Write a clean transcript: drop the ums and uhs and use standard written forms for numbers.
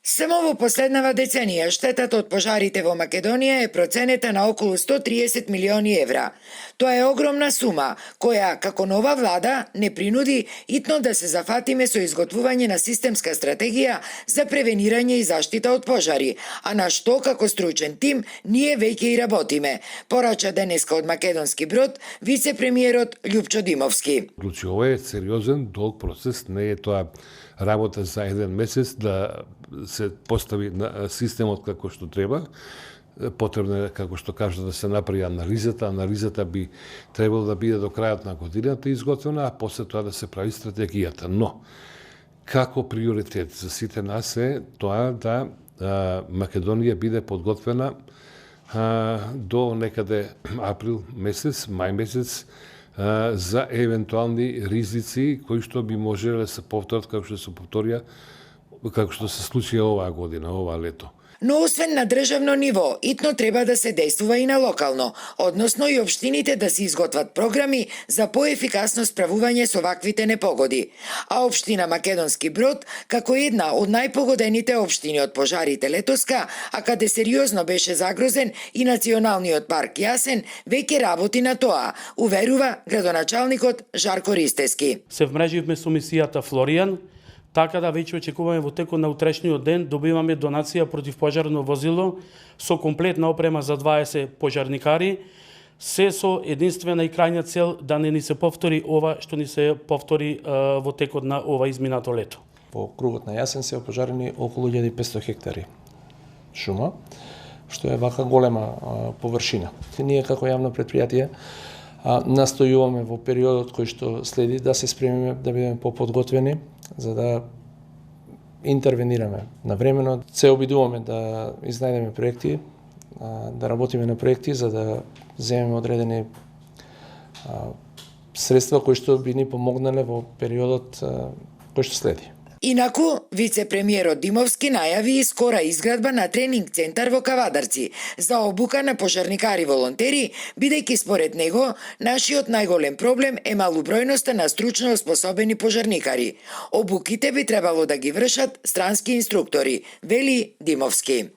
Само во последнава деценија штетата од пожарите во Македонија е проценета на околу 130 милиони евра. Тоа е огромна сума, која, како нова влада, не принуди итно да се зафатиме со изготвување на системска стратегија за превенирање и заштита од пожари, а на што, како стручен тим, ние веќе и работиме, порача денеска од Македонски брод вице-премиерот Љупчо Димовски. Ова е сериозен, долг процес, не е тоа работа за еден месец да се постави на системот како што треба. Потребно е, како што кажа, да се направи анализата. Анализата би требало да биде до крајот на годината изготвена, а после тоа да се прави стратегијата. Но, како приоритет за сите нас е тоа да Македонија биде подготвена до некаде април месец, мај месец, за евентуални ризици кои што би можеле да се повторат како што се случи оваа година, оваа лето. Но освен на државно ниво, итно треба да се действува и на локално, односно и општините да се изготват програми за поефикасно справување со ваквите непогоди. А општина Македонски брод, како една од најпогодените општини од пожарите летоска, а каде сериозно беше загрозен и националниот парк Јасен, веќе работи на тоа, уверува градоначалникот Жарко Ристески. Се вмреживме со мисијата Флоријан, така да веќе очекуваме во текот на утрешниот ден добиваме донација противпожарно возило со комплетна опрема за 20 пожарникари, се со единствена и крајна цел да не ни се повтори ова што ни се повтори во текот на ова изминато лето. Во кругот на Јасен се опожарени околу 1500 хектари шума, што е вака голема површина. Ние како јавно предпријатие настојуваме во периодот кој што следи да се спремиме, да бидеме поподготвени, за да интервенираме навремено. Се обидуваме да изнајдеме проекти, да работиме на проекти, за да земеме одредени средства кои што би ни помогнале во периодот кој што следи. Инаку, вице-премиерот Димовски најави и скора изградба на тренинг центар во Кавадарци за обука на пожарникари-волонтери, бидејќи според него нашиот најголем проблем е малобројноста на стручнооспособени пожарникари. Обуките би требало да ги вршат странски инструктори, вели Димовски.